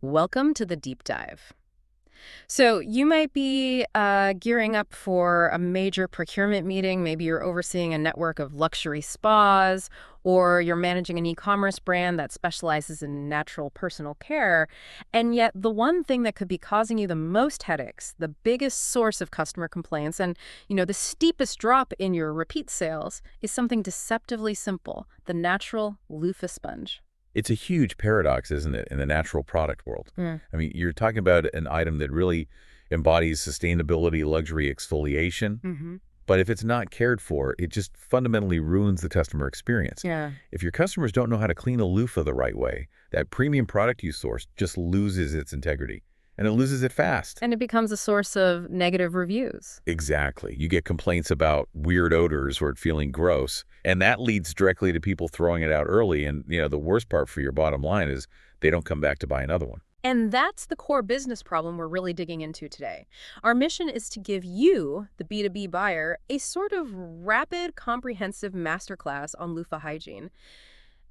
Welcome to the deep dive. So, you might be gearing up for a major procurement meeting. Maybe you're overseeing a network of luxury spas, or you're managing an e-commerce brand that specializes in natural personal care. And yet, the one thing that could be causing you the most headaches, the biggest source of customer complaints, and the steepest drop in your repeat sales is something deceptively simple: the natural loofah sponge. It's a huge paradox, isn't it, in the natural product world? Mm. I mean, you're talking about an item that really embodies sustainability, luxury exfoliation, Mm-hmm. but if it's not cared for, it just fundamentally ruins the customer experience. Yeah. If your customers don't know how to clean a loofah the right way, that premium product you sourced just loses its integrity, and it loses it fast. And it becomes a source of negative reviews. Exactly. You get complaints about weird odors or it feeling gross, and that leads directly to people throwing it out early. And, the worst part for your bottom line is they don't come back to buy another one. And that's the core business problem we're really digging into today. Our mission is to give you, the B2B buyer, a sort of rapid, comprehensive masterclass on loofah hygiene.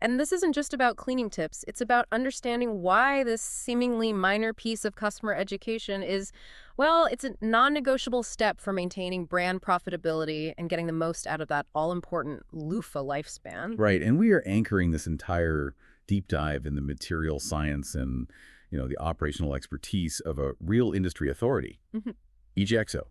And this isn't just about cleaning tips. It's about understanding why this seemingly minor piece of customer education is, well, it's a non-negotiable step for maintaining brand profitability and getting the most out of that all-important loofah lifespan. Right, and we are anchoring this entire deep dive in the material science and, the operational expertise of a real industry authority, Mhm. Egexo.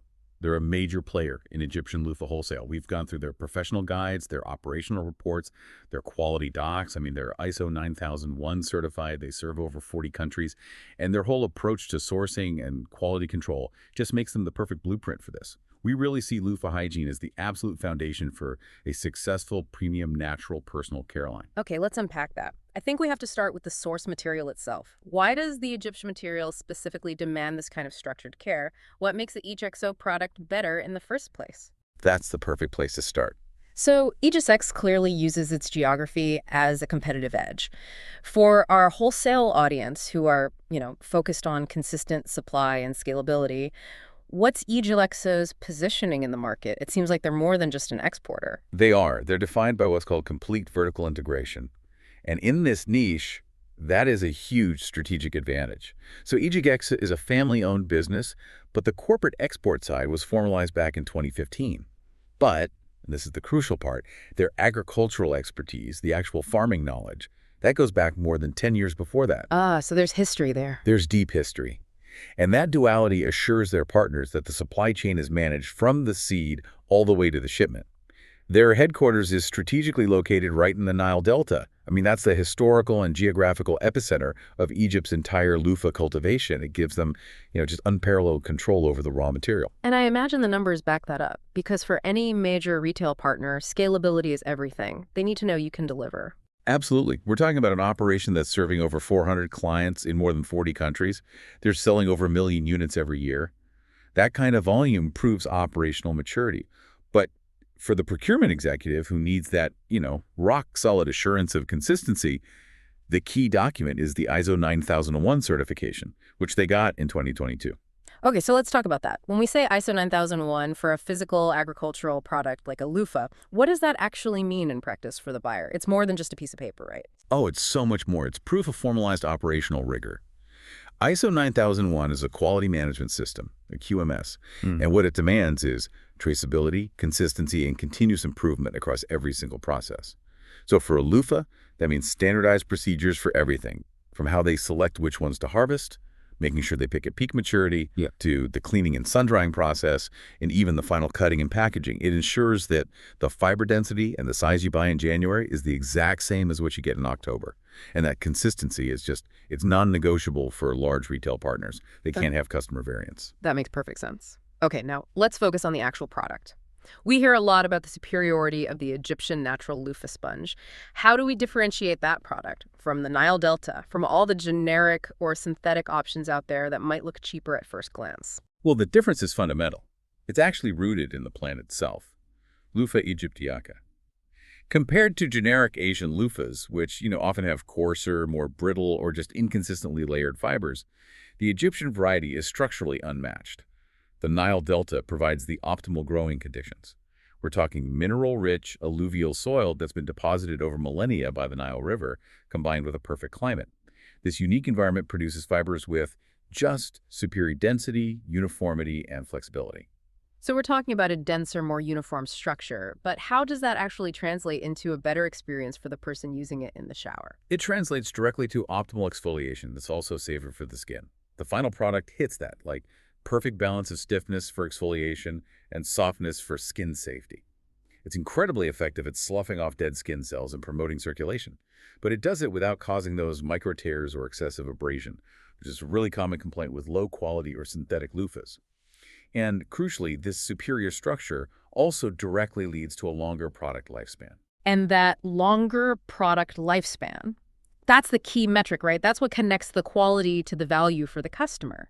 They're a major player in Egyptian loofah wholesale. We've gone through their professional guides, their operational reports, their quality docs. I mean, they're ISO 9001 certified. They serve over 40 countries. And their whole approach to sourcing and quality control just makes them the perfect blueprint for this. We really see loofah hygiene as the absolute foundation for a successful premium natural personal care line. Okay, let's unpack that. I think we have to start with the source material itself. Why does the Egyptian material specifically demand this kind of structured care? What makes the Egexo product better in the first place? That's the perfect place to start. So Egexo clearly uses its geography as a competitive edge. For our wholesale audience who are, focused on consistent supply and scalability, what's Egexo's positioning in the market? It seems like they're more than just an exporter. They are. They're defined by what's called complete vertical integration. And in this niche, that is a huge strategic advantage. So Egexo is a family-owned business, but the corporate export side was formalized back in 2015. But, and this is the crucial part, their agricultural expertise, the actual farming knowledge, that goes back more than 10 years before that. Ah, so there's history there. There's deep history. And that duality assures their partners that the supply chain is managed from the seed all the way to the shipment. Their headquarters is strategically located right in the Nile Delta. I mean, that's the historical and geographical epicenter of Egypt's entire loofah cultivation. It gives them, just unparalleled control over the raw material. And I imagine the numbers back that up, because for any major retail partner, scalability is everything. They need to know you can deliver. Absolutely. We're talking about an operation that's serving over 400 clients in more than 40 countries. They're selling over 1 million units every year. That kind of volume proves operational maturity. But for the procurement executive who needs that, rock-solid assurance of consistency, the key document is the ISO 9001 certification, which they got in 2022. Okay, so let's talk about that. When we say ISO 9001 for a physical agricultural product like a loofah, what does that actually mean in practice for the buyer? It's more than just a piece of paper, right? Oh, it's so much more. It's proof of formalized operational rigor. ISO 9001 is a quality management system, a QMS, and what it demands is traceability, consistency, and continuous improvement across every single process. So for a loofah, that means standardized procedures for everything, from how they select which ones to harvest, making sure they pick at peak maturity, to the cleaning and sun-drying process, and even the final cutting and packaging. It ensures that the fiber density and the size you buy in January is the exact same as what you get in October. And that consistency is it's non-negotiable for large retail partners. They can't have customer variance. That makes perfect sense. Okay, now let's focus on the actual product. We hear a lot about the superiority of the Egyptian natural loofah sponge. How do we differentiate that product from the Nile Delta, from all the generic or synthetic options out there that might look cheaper at first glance? Well, the difference is fundamental. It's actually rooted in the plant itself, Loofah aegyptiaca. Compared to generic Asian loofahs, which often have coarser, more brittle, or just inconsistently layered fibers, the Egyptian variety is structurally unmatched. The Nile Delta provides the optimal growing conditions. We're talking mineral-rich alluvial soil that's been deposited over millennia by the Nile River, combined with a perfect climate. This unique environment produces fibers with just superior density, uniformity, and flexibility. So we're talking about a denser, more uniform structure, but how does that actually translate into a better experience for the person using it in the shower? It translates directly to optimal exfoliation that's also safer for the skin. The final product hits that, like perfect balance of stiffness for exfoliation and softness for skin safety. It's incredibly effective at sloughing off dead skin cells and promoting circulation, but it does it without causing those micro tears or excessive abrasion, which is a really common complaint with low-quality or synthetic loofahs. And crucially, this superior structure also directly leads to a longer product lifespan. And that longer product lifespan, that's the key metric, right? That's what connects the quality to the value for the customer.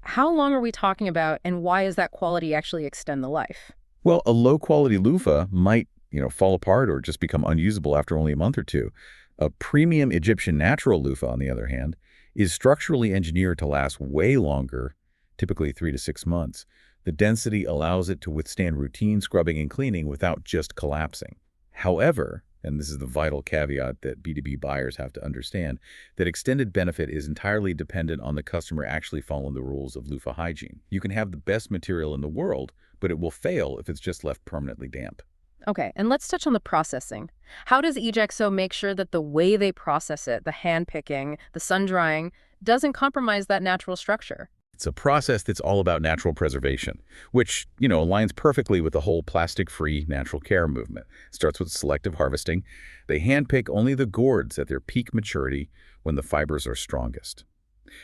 How long are we talking about, and why does that quality actually extend the life? Well, a low-quality loofah might, fall apart or just become unusable after only a month or two. A premium Egyptian natural loofah, on the other hand, is structurally engineered to last way longer, typically 3 to 6 months. The density allows it to withstand routine scrubbing and cleaning without just collapsing. However, and this is the vital caveat that B2B buyers have to understand, that extended benefit is entirely dependent on the customer actually following the rules of loofah hygiene. You can have the best material in the world, but it will fail if it's just left permanently damp. Okay, and let's touch on the processing. How does Egexo make sure that the way they process it, the hand picking, the sun drying, doesn't compromise that natural structure? It's a process that's all about natural preservation, which, aligns perfectly with the whole plastic-free natural care movement. It starts with selective harvesting. They handpick only the gourds at their peak maturity when the fibers are strongest.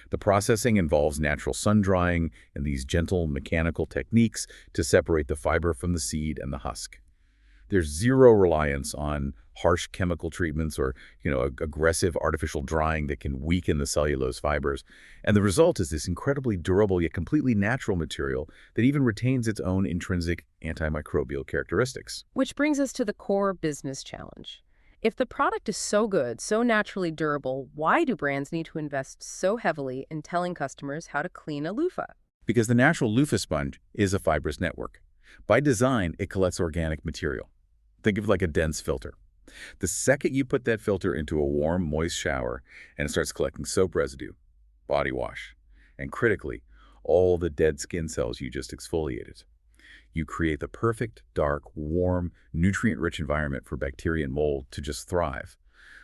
The processing involves natural sun drying and these gentle mechanical techniques to separate the fiber from the seed and the husk. There's zero reliance on harsh chemical treatments or, aggressive artificial drying that can weaken the cellulose fibers. And the result is this incredibly durable yet completely natural material that even retains its own intrinsic antimicrobial characteristics. Which brings us to the core business challenge. If the product is so good, so naturally durable, why do brands need to invest so heavily in telling customers how to clean a loofah? Because the natural loofah sponge is a fibrous network. By design, it collects organic material. Think of it like a dense filter. The second you put that filter into a warm, moist shower and it starts collecting soap residue, body wash, and critically, all the dead skin cells you just exfoliated, you create the perfect, dark, warm, nutrient-rich environment for bacteria and mold to just thrive.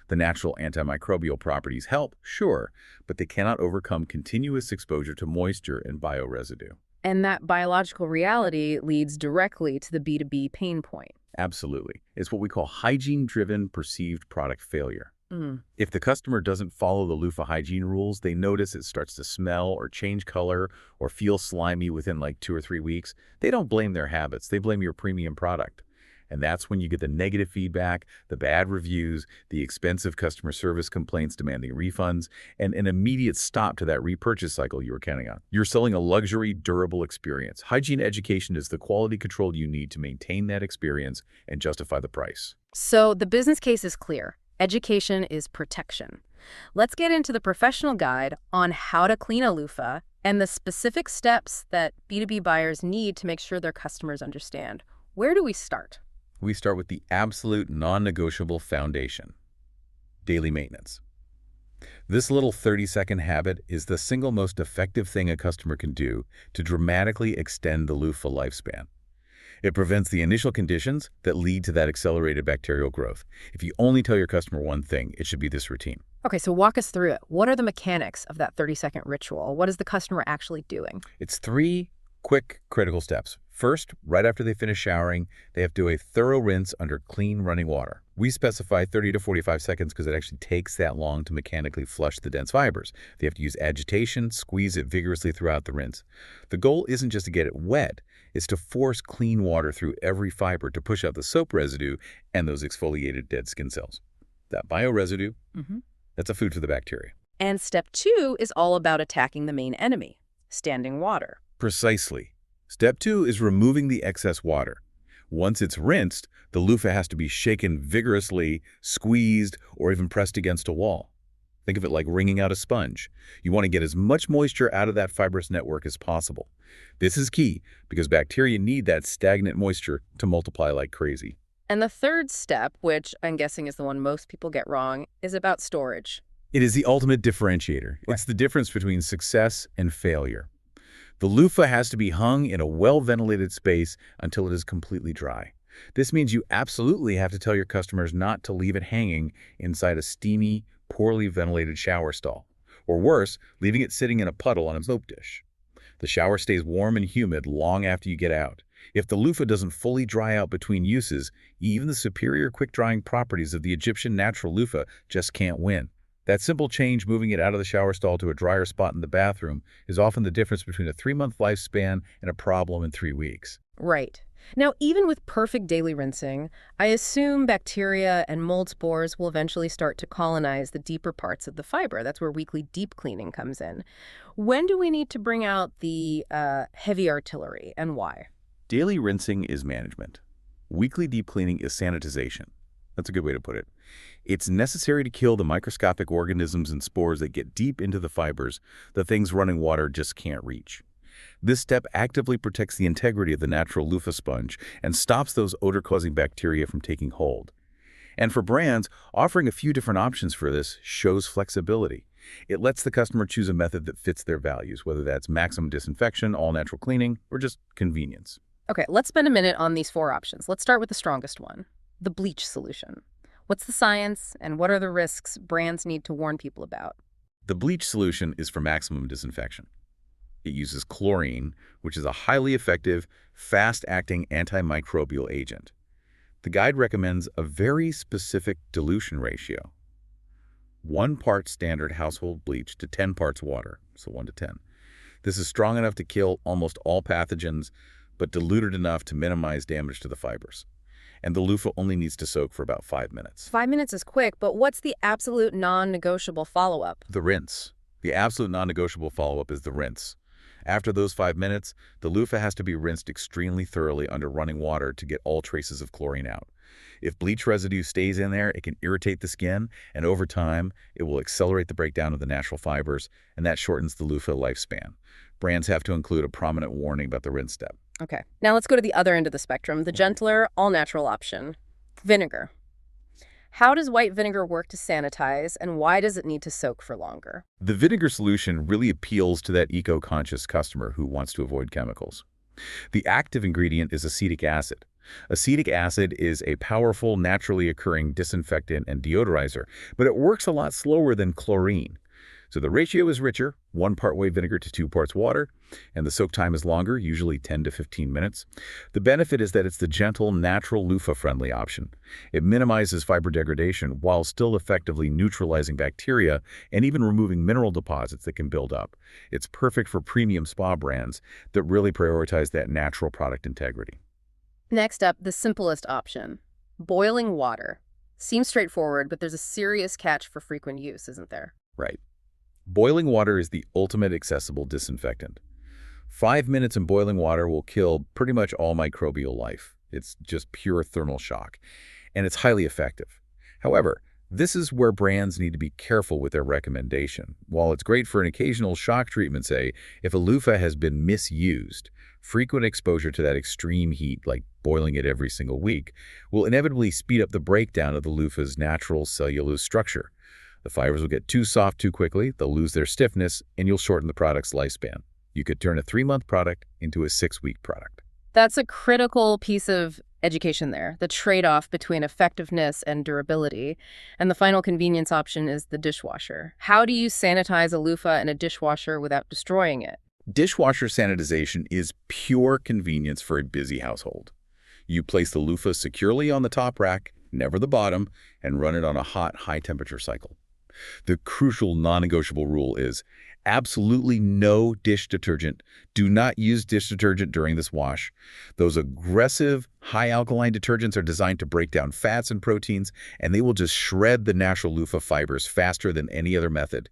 The natural antimicrobial properties help, sure, but they cannot overcome continuous exposure to moisture and bioresidue. And that biological reality leads directly to the B2B pain point. Absolutely. It's what we call hygiene-driven perceived product failure. Mm. If the customer doesn't follow the loofah hygiene rules, they notice it starts to smell or change color or feel slimy within like 2 or 3 weeks. They don't blame their habits. They blame your premium product. And that's when you get the negative feedback, the bad reviews, the expensive customer service complaints demanding refunds, and an immediate stop to that repurchase cycle you were counting on. You're selling a luxury, durable experience. Hygiene education is the quality control you need to maintain that experience and justify the price. So the business case is clear. Education is protection. Let's get into the professional guide on how to clean a loofah and the specific steps that B2B buyers need to make sure their customers understand. Where do we start? We start with the absolute non-negotiable foundation: daily maintenance. This little 30-second habit is the single most effective thing a customer can do to dramatically extend the loofah lifespan. It prevents the initial conditions that lead to that accelerated bacterial growth. If you only tell your customer one thing, it should be this routine. Okay, so walk us through it. What are the mechanics of that 30-second ritual? What is the customer actually doing? It's 3 quick, critical steps. First, right after they finish showering, they have to do a thorough rinse under clean running water. We specify 30 to 45 seconds because it actually takes that long to mechanically flush the dense fibers. They have to use agitation, squeeze it vigorously throughout the rinse. The goal isn't just to get it wet, it's to force clean water through every fiber to push out the soap residue and those exfoliated dead skin cells. That bioresidue, that's a food for the bacteria. And step 2 is all about attacking the main enemy, standing water. Precisely. Step 2 is removing the excess water. Once it's rinsed, the loofah has to be shaken vigorously, squeezed, or even pressed against a wall. Think of it like wringing out a sponge. You want to get as much moisture out of that fibrous network as possible. This is key because bacteria need that stagnant moisture to multiply like crazy. And the third step, which I'm guessing is the one most people get wrong, is about storage. It is the ultimate differentiator. Right. It's the difference between success and failure. The loofah has to be hung in a well-ventilated space until it is completely dry. This means you absolutely have to tell your customers not to leave it hanging inside a steamy, poorly ventilated shower stall. Or worse, leaving it sitting in a puddle on a soap dish. The shower stays warm and humid long after you get out. If the loofah doesn't fully dry out between uses, even the superior quick-drying properties of the Egyptian natural loofah just can't win. That simple change, moving it out of the shower stall to a drier spot in the bathroom, is often the difference between a 3-month lifespan and a problem in 3 weeks. Right. Now, even with perfect daily rinsing, I assume bacteria and mold spores will eventually start to colonize the deeper parts of the fiber. That's where weekly deep cleaning comes in. When do we need to bring out the heavy artillery, and why? Daily rinsing is management. Weekly deep cleaning is sanitization. That's a good way to put it. It's necessary to kill the microscopic organisms and spores that get deep into the fibers, the things running water just can't reach. This step actively protects the integrity of the natural loofah sponge and stops those odor-causing bacteria from taking hold. And for brands, offering a few different options for this shows flexibility. It lets the customer choose a method that fits their values, whether that's maximum disinfection, all-natural cleaning, or just convenience. Okay, let's spend a minute on these 4 options. Let's start with the strongest one, the bleach solution. What's the science, and what are the risks brands need to warn people about? The bleach solution is for maximum disinfection. It uses chlorine, which is a highly effective, fast-acting antimicrobial agent. The guide recommends a very specific dilution ratio. 1 part standard household bleach to 10 parts water, so 1 to 10. This is strong enough to kill almost all pathogens, but diluted enough to minimize damage to the fibers. And the loofah only needs to soak for about 5 minutes. 5 minutes is quick, but what's the absolute non-negotiable follow-up? The rinse. The absolute non-negotiable follow-up is the rinse. After those 5 minutes, the loofah has to be rinsed extremely thoroughly under running water to get all traces of chlorine out. If bleach residue stays in there, it can irritate the skin, and over time, it will accelerate the breakdown of the natural fibers, and that shortens the loofah lifespan. Brands have to include a prominent warning about the rinse step. Okay, now let's go to the other end of the spectrum, the gentler, all-natural option, vinegar. How does white vinegar work to sanitize, and why does it need to soak for longer? The vinegar solution really appeals to that eco-conscious customer who wants to avoid chemicals. The active ingredient is acetic acid. Acetic acid is a powerful, naturally occurring disinfectant and deodorizer, but it works a lot slower than chlorine. So the ratio is richer, 1 part white vinegar to 2 parts water, and the soak time is longer, usually 10 to 15 minutes. The benefit is that it's the gentle, natural loofah-friendly option. It minimizes fiber degradation while still effectively neutralizing bacteria and even removing mineral deposits that can build up. It's perfect for premium spa brands that really prioritize that natural product integrity. Next up, the simplest option, boiling water. Seems straightforward, but there's a serious catch for frequent use, isn't there? Right. Boiling water is the ultimate accessible disinfectant. 5 minutes in boiling water will kill pretty much all microbial life. It's just pure thermal shock, and it's highly effective. However, this is where brands need to be careful with their recommendation. While it's great for an occasional shock treatment, say, if a loofah has been misused, frequent exposure to that extreme heat, like boiling it every single week, will inevitably speed up the breakdown of the loofah's natural cellulose structure. The fibers will get too soft too quickly, they'll lose their stiffness, and you'll shorten the product's lifespan. You could turn a 3-month product into a 6-week product. That's a critical piece of education there, the trade-off between effectiveness and durability. And the final convenience option is the dishwasher. How do you sanitize a loofah in a dishwasher without destroying it? Dishwasher sanitization is pure convenience for a busy household. You place the loofah securely on the top rack, never the bottom, and run it on a hot, high-temperature cycle. The crucial non-negotiable rule is absolutely no dish detergent. Do not use dish detergent during this wash. Those aggressive, high-alkaline detergents are designed to break down fats and proteins, and they will just shred the natural loofah fibers faster than any other method.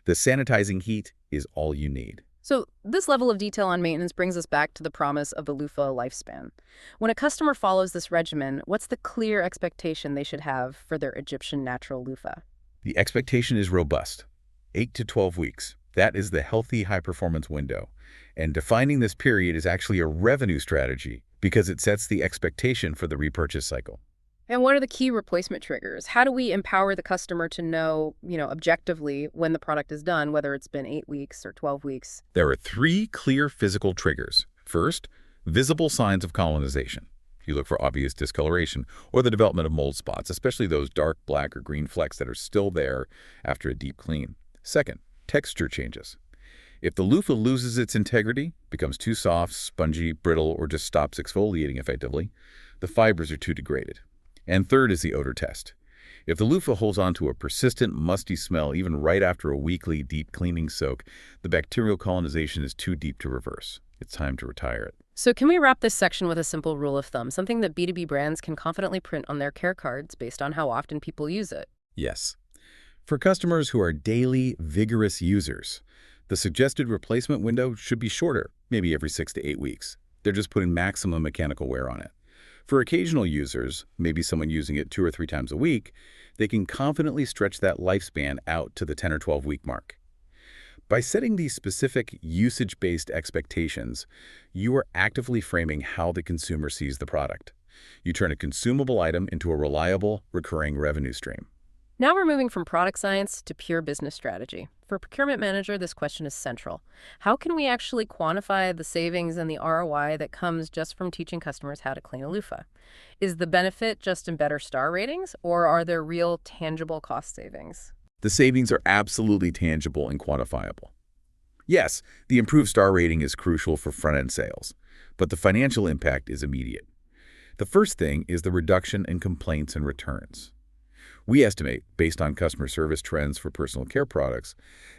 The sanitizing heat is all you need. So this level of detail on maintenance brings us back to the promise of the loofah lifespan. When a customer follows this regimen, what's the clear expectation they should have for their Egyptian natural loofah? The expectation is robust, 8 to 12 weeks. That is the healthy high-performance window. And defining this period is actually a revenue strategy because it sets the expectation for the repurchase cycle. And what are the key replacement triggers? How do we empower the customer to know, objectively when the product is done, whether it's been 8 weeks or 12 weeks? There are three clear physical triggers. First, visible signs of colonization. You look for obvious discoloration or the development of mold spots, especially those dark black or green flecks that are still there after a deep clean. Second, texture changes. If the loofah loses its integrity, becomes too soft, spongy, brittle, or just stops exfoliating effectively, the fibers are too degraded. And third is the odor test. If the loofah holds on to a persistent, musty smell even right after a weekly deep cleaning soak, the bacterial colonization is too deep to reverse. It's time to retire it. So can we wrap this section with a simple rule of thumb, something that B2B brands can confidently print on their care cards based on how often people use it? Yes. For customers who are daily, vigorous users, the suggested replacement window should be shorter, maybe every 6 to 8 weeks. They're just putting maximum mechanical wear on it. For occasional users, maybe someone using it 2 or 3 times a week, they can confidently stretch that lifespan out to the 10 or 12-week mark. By setting these specific usage-based expectations, you are actively framing how the consumer sees the product. You turn a consumable item into a reliable, recurring revenue stream. Now we're moving from product science to pure business strategy. For a procurement manager, this question is central. How can we actually quantify the savings and the ROI that comes just from teaching customers how to clean a loofah? Is the benefit just in better star ratings, or are there real tangible cost savings? The savings are absolutely tangible and quantifiable. Yes, the improved star rating is crucial for front-end sales, but the financial impact is immediate. The first thing is the reduction in complaints and returns. We estimate, based on customer service trends for personal care products,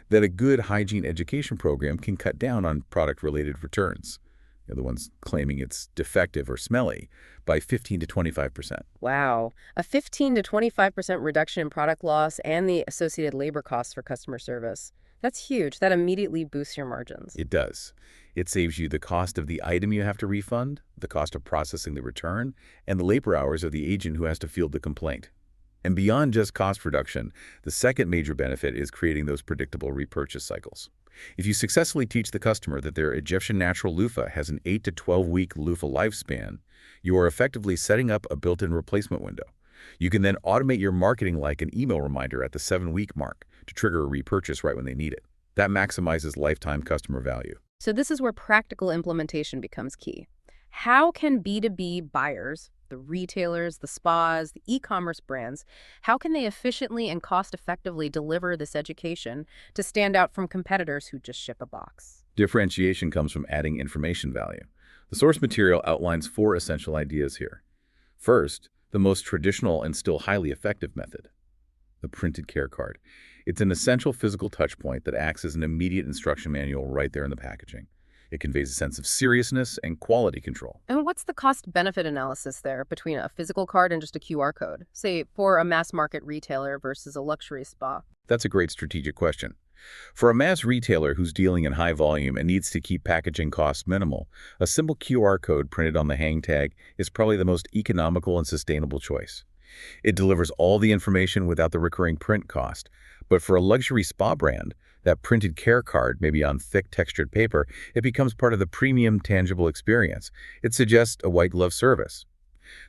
that a good hygiene education program can cut down on product-related returns, the ones claiming it's defective or smelly, by 15 to 25%. Wow, a 15 to 25% reduction in product loss and the associated labor costs for customer service. That's huge. That immediately boosts your margins. It does. It saves you the cost of the item you have to refund, the cost of processing the return, and the labor hours of the agent who has to field the complaint. And beyond just cost reduction, the second major benefit is creating those predictable repurchase cycles. If you successfully teach the customer that their Egyptian natural loofah has an 8 to 12-week loofah lifespan, you are effectively setting up a built-in replacement window. You can then automate your marketing like an email reminder at the 7-week mark to trigger a repurchase right when they need it. That maximizes lifetime customer value. So this is where practical implementation becomes key. How can B2B buyers, the retailers, the spas, the e-commerce brands, how can they efficiently and cost-effectively deliver this education to stand out from competitors who just ship a box? Differentiation comes from adding information value. The source material outlines 4 essential ideas here. First, the most traditional and still highly effective method, the printed care card. It's an essential physical touchpoint that acts as an immediate instruction manual right there in the packaging. It conveys a sense of seriousness and quality control. And what's the cost-benefit analysis there between a physical card and just a QR code, say, for a mass-market retailer versus a luxury spa? That's a great strategic question. For a mass retailer who's dealing in high volume and needs to keep packaging costs minimal, a simple QR code printed on the hang tag is probably the most economical and sustainable choice. It delivers all the information without the recurring print cost. But for a luxury spa brand, that printed care card may be on thick textured paper, it becomes part of the premium tangible experience. It suggests a white glove service.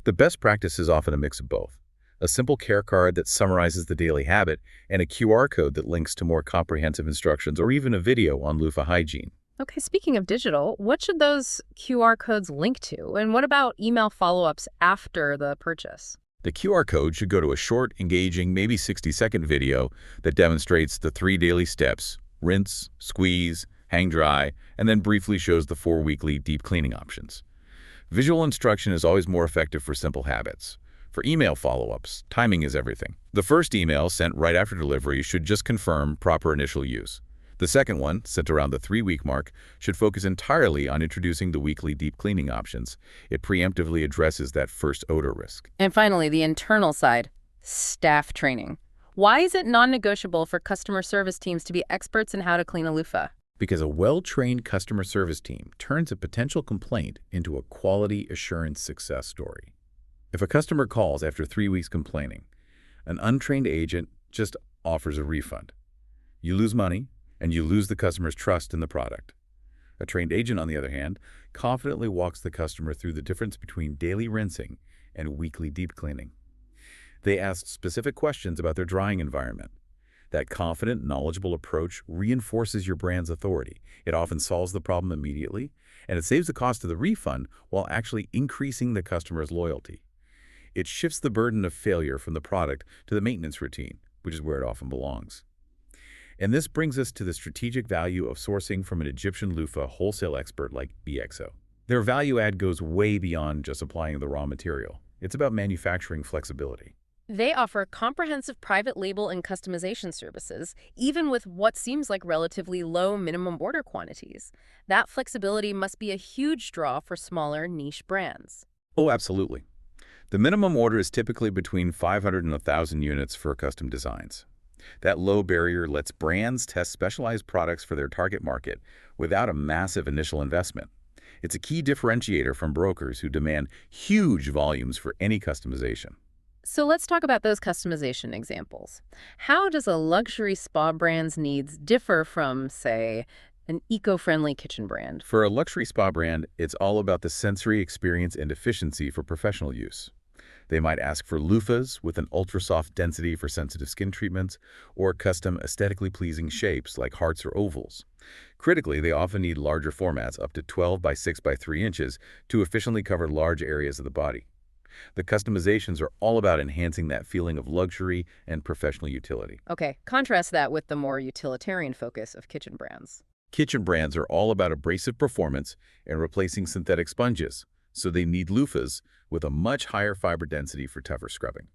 The best practice is often a mix of both. A simple care card that summarizes the daily habit and a QR code that links to more comprehensive instructions or even a video on loofah hygiene. Okay, speaking of digital, what should those QR codes link to? And what about email follow-ups after the purchase? The QR code should go to a short, engaging, maybe 60-second video that demonstrates the 3 daily steps: rinse, squeeze, hang dry, and then briefly shows the 4 weekly deep cleaning options. Visual instruction is always more effective for simple habits. For email follow-ups, timing is everything. The first email sent right after delivery should just confirm proper initial use. The second one, sent around the 3-week mark, should focus entirely on introducing the weekly deep cleaning options. It preemptively addresses that first odor risk. And finally, the internal side, staff training. Why is it non-negotiable for customer service teams to be experts in how to clean a loofah? Because a well-trained customer service team turns a potential complaint into a quality assurance success story. If a customer calls after 3 weeks complaining, an untrained agent just offers a refund. You lose money, and you lose the customer's trust in the product. A trained agent, on the other hand, confidently walks the customer through the difference between daily rinsing and weekly deep cleaning. They ask specific questions about their drying environment. That confident, knowledgeable approach reinforces your brand's authority. It often solves the problem immediately, and it saves the cost of the refund while actually increasing the customer's loyalty. It shifts the burden of failure from the product to the maintenance routine, which is where it often belongs. And this brings us to the strategic value of sourcing from an Egyptian loofah wholesale expert like Egexo. Their value add goes way beyond just applying the raw material. It's about manufacturing flexibility. They offer comprehensive private label and customization services, even with what seems like relatively low minimum order quantities. That flexibility must be a huge draw for smaller, niche brands. Oh, absolutely. The minimum order is typically between 500 and 1,000 units for custom designs. That low barrier lets brands test specialized products for their target market without a massive initial investment. It's a key differentiator from brokers who demand huge volumes for any customization. So let's talk about those customization examples. How does a luxury spa brand's needs differ from, say, an eco-friendly kitchen brand? For a luxury spa brand, it's all about the sensory experience and efficiency for professional use. They might ask for loofahs with an ultra-soft density for sensitive skin treatments, or custom aesthetically pleasing shapes like hearts or ovals. Critically, they often need larger formats up to 12 by 6 by 3 inches to efficiently cover large areas of the body. The customizations are all about enhancing that feeling of luxury and professional utility. Okay, contrast that with the more utilitarian focus of kitchen brands. Kitchen brands are all about abrasive performance and replacing synthetic sponges, so they need loofahs with a much higher fiber density for tougher scrubbing.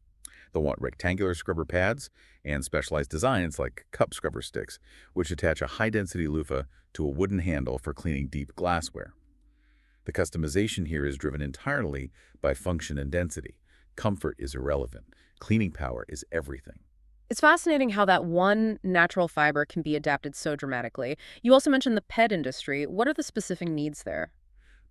They'll want rectangular scrubber pads and specialized designs like cup scrubber sticks, which attach a high-density loofah to a wooden handle for cleaning deep glassware. The customization here is driven entirely by function and density. Comfort is irrelevant. Cleaning power is everything. It's fascinating how that one natural fiber can be adapted so dramatically. You also mentioned the pet industry. What are the specific needs there?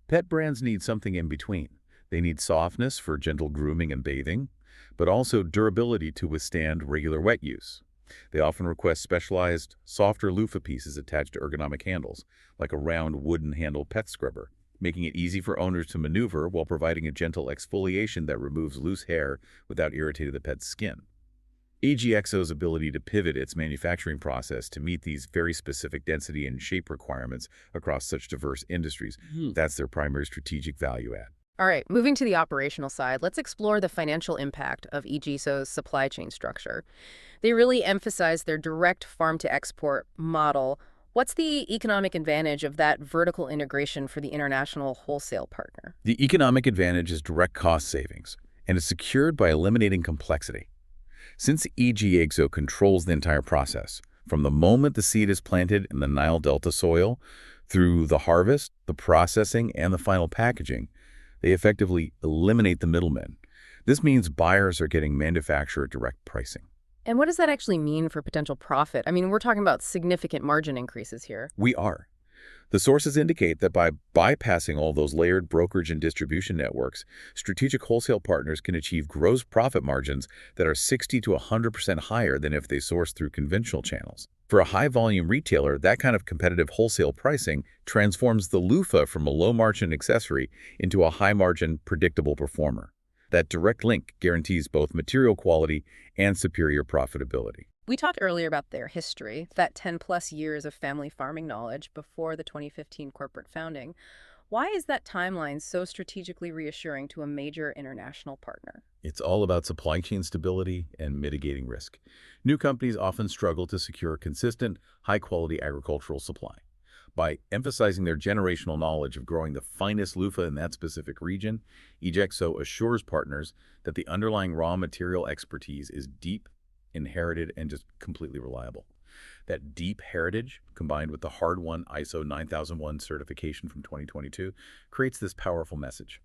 Pet brands need something in between. They need softness for gentle grooming and bathing, but also durability to withstand regular wet use. They often request specialized, softer loofah pieces attached to ergonomic handles, like a round wooden handle pet scrubber, making it easy for owners to maneuver while providing a gentle exfoliation that removes loose hair without irritating the pet's skin. Egexo's ability to pivot its manufacturing process to meet these very specific density and shape requirements across such diverse industries, that's their primary strategic value add. All right, moving to the operational side, let's explore the financial impact of Egexo's supply chain structure. They really emphasize their direct farm-to-export model. What's the economic advantage of that vertical integration for the international wholesale partner? The economic advantage is direct cost savings, and is secured by eliminating complexity. Since Egexo controls the entire process, from the moment the seed is planted in the Nile Delta soil, through the harvest, the processing, and the final packaging, they effectively eliminate the middlemen. This means buyers are getting manufacturer direct pricing. And what does that actually mean for potential profit? I mean, we're talking about significant margin increases here. We are. The sources indicate that by bypassing all those layered brokerage and distribution networks, strategic wholesale partners can achieve gross profit margins that are 60 to 100% higher than if they source through conventional channels. For a high-volume retailer, that kind of competitive wholesale pricing transforms the loofah from a low-margin accessory into a high-margin, predictable performer. That direct link guarantees both material quality and superior profitability. We talked earlier about their history, that 10-plus years of family farming knowledge before the 2015 corporate founding. Why is that timeline so strategically reassuring to a major international partner? It's all about supply chain stability and mitigating risk. New companies often struggle to secure consistent, high-quality agricultural supply. By emphasizing their generational knowledge of growing the finest loofah in that specific region, Egexo assures partners that the underlying raw material expertise is deep, inherited, and just completely reliable. That deep heritage, combined with the hard-won ISO 9001 certification from 2022, creates this powerful message.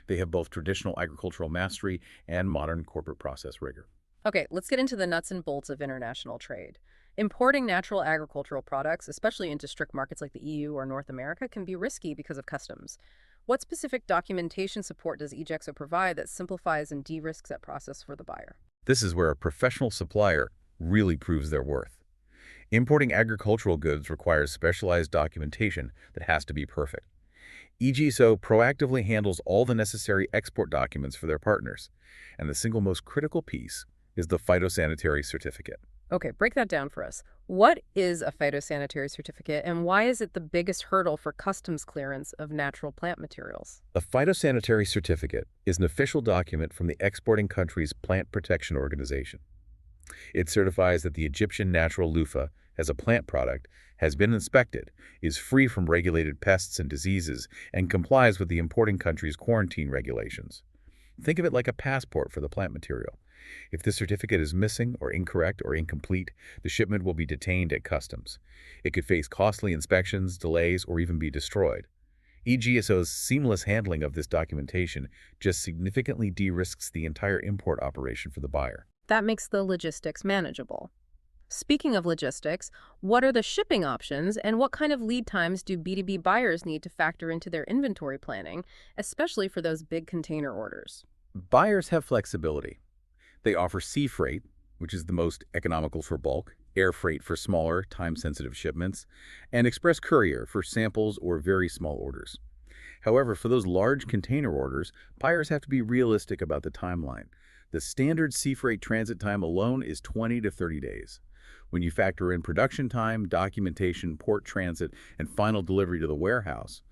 They have both traditional agricultural mastery and modern corporate process rigor. Okay, let's get into the nuts and bolts of international trade. Importing natural agricultural products, especially into strict markets like the EU or North America, can be risky because of customs. What specific documentation support does Egexo provide that simplifies and de-risks that process for the buyer? This is where a professional supplier really proves their worth. Importing agricultural goods requires specialized documentation that has to be perfect. Egexo proactively handles all the necessary export documents for their partners, and the single most critical piece is the phytosanitary certificate. Okay, break that down for us. What is a phytosanitary certificate, and why is it the biggest hurdle for customs clearance of natural plant materials? A phytosanitary certificate is an official document from the exporting country's plant protection organization. It certifies that the Egyptian natural loofah, as a plant product, has been inspected, is free from regulated pests and diseases, and complies with the importing country's quarantine regulations. Think of it like a passport for the plant material. If the certificate is missing or incorrect or incomplete, the shipment will be detained at customs. It could face costly inspections, delays, or even be destroyed. EGSO's seamless handling of this documentation just significantly de-risks the entire import operation for the buyer. That makes the logistics manageable. Speaking of logistics, what are the shipping options and what kind of lead times do B2B buyers need to factor into their inventory planning, especially for those big container orders? Buyers have flexibility. They offer sea freight, which is the most economical for bulk, air freight for smaller, time-sensitive shipments, and express courier for samples or very small orders. However, for those large container orders, buyers have to be realistic about the timeline. The standard sea freight transit time alone is 20 to 30 days. When you factor in production time, documentation, port transit, and final delivery to the warehouse,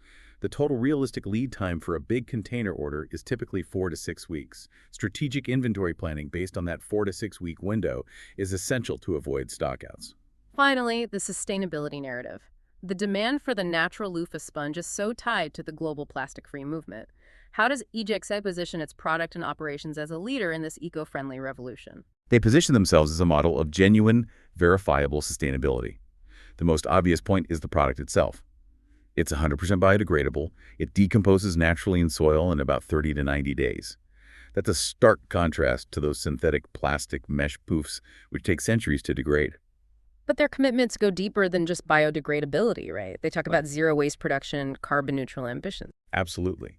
the total realistic lead time for a big container order is typically 4 to 6 weeks. Strategic inventory planning based on that 4 to 6 week window is essential to avoid stockouts. Finally, the sustainability narrative. The demand for the natural loofah sponge is so tied to the global plastic-free movement. How does Egexo position its product and operations as a leader in this eco-friendly revolution? They position themselves as a model of genuine, verifiable sustainability. The most obvious point is the product itself. It's 100% biodegradable. It decomposes naturally in soil in about 30 to 90 days. That's a stark contrast to those synthetic plastic mesh poofs, which take centuries to degrade. But their commitments go deeper than just biodegradability, right? They talk about zero waste production, carbon neutral ambitions. Absolutely.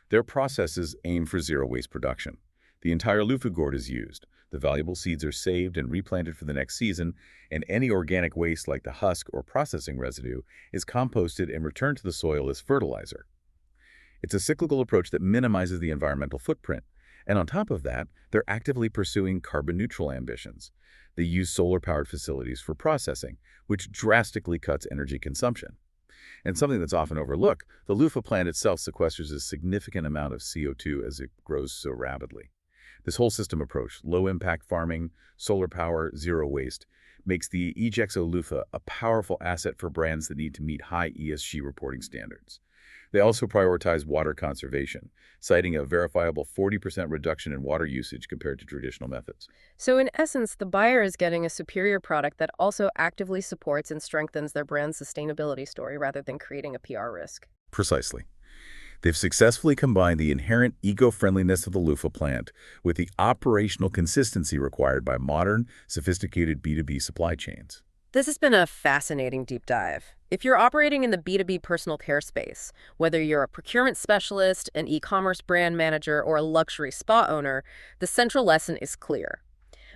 Their processes aim for zero waste production. The entire loofah gourd is used. The valuable seeds are saved and replanted for the next season, and any organic waste like the husk or processing residue is composted and returned to the soil as fertilizer. It's a cyclical approach that minimizes the environmental footprint. And on top of that, they're actively pursuing carbon neutral ambitions. They use solar-powered facilities for processing, which drastically cuts energy consumption. And something that's often overlooked, the loofah plant itself sequesters a significant amount of CO2 as it grows so rapidly. This whole system approach, low-impact farming, solar power, zero waste, makes the Egexo loofah a powerful asset for brands that need to meet high ESG reporting standards. They also prioritize water conservation, citing a verifiable 40% reduction in water usage compared to traditional methods. So in essence, the buyer is getting a superior product that also actively supports and strengthens their brand's sustainability story rather than creating a PR risk. Precisely. They've successfully combined the inherent eco-friendliness of the loofah plant with the operational consistency required by modern, sophisticated B2B supply chains. This has been a fascinating deep dive. If you're operating in the B2B personal care space, whether you're a procurement specialist, an e-commerce brand manager, or a luxury spa owner, the central lesson is clear.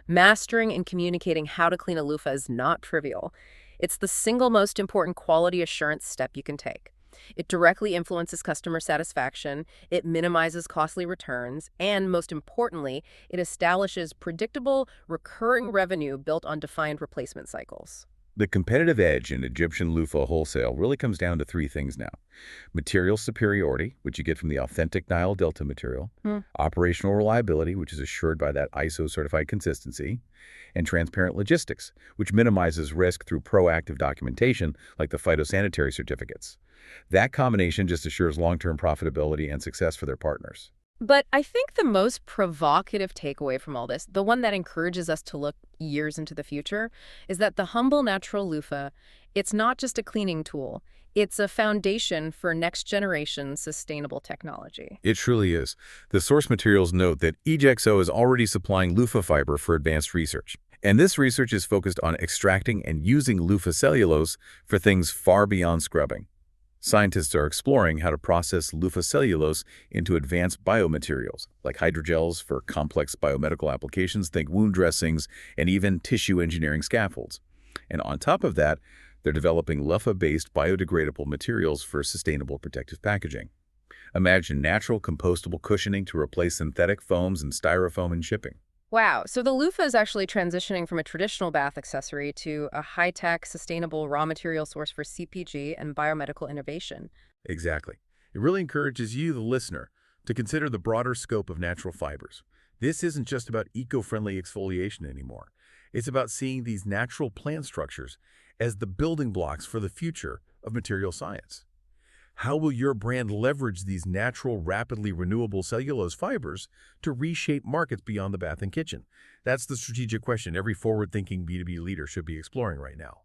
Mastering and communicating how to clean a loofah is not trivial. It's the single most important quality assurance step you can take. It directly influences customer satisfaction, it minimizes costly returns, and most importantly, it establishes predictable, recurring revenue built on defined replacement cycles. The competitive edge in Egyptian loofah wholesale really comes down to three things now. Material superiority, which you get from the authentic Nile Delta material, operational reliability, which is assured by that ISO-certified consistency, and transparent logistics, which minimizes risk through proactive documentation like the phytosanitary certificates. That combination just assures long-term profitability and success for their partners. But I think the most provocative takeaway from all this, the one that encourages us to look years into the future, is that the humble natural loofah, it's not just a cleaning tool. It's a foundation for next-generation sustainable technology. It truly is. The source materials note that Egexo is already supplying loofah fiber for advanced research. And this research is focused on extracting and using loofah cellulose for things far beyond scrubbing. Scientists are exploring how to process loofah cellulose into advanced biomaterials, like hydrogels for complex biomedical applications, think wound dressings, and even tissue engineering scaffolds. And on top of that, they're developing loofah-based biodegradable materials for sustainable protective packaging. Imagine natural compostable cushioning to replace synthetic foams and styrofoam in shipping. Wow. So the loofah is actually transitioning from a traditional bath accessory to a high-tech, sustainable raw material source for CPG and biomedical innovation. Exactly. It really encourages you, the listener, to consider the broader scope of natural fibers. This isn't just about eco-friendly exfoliation anymore. It's about seeing these natural plant structures as the building blocks for the future of material science. How will your brand leverage these natural, rapidly renewable cellulose fibers to reshape markets beyond the bath and kitchen? That's the strategic question every forward-thinking B2B leader should be exploring right now.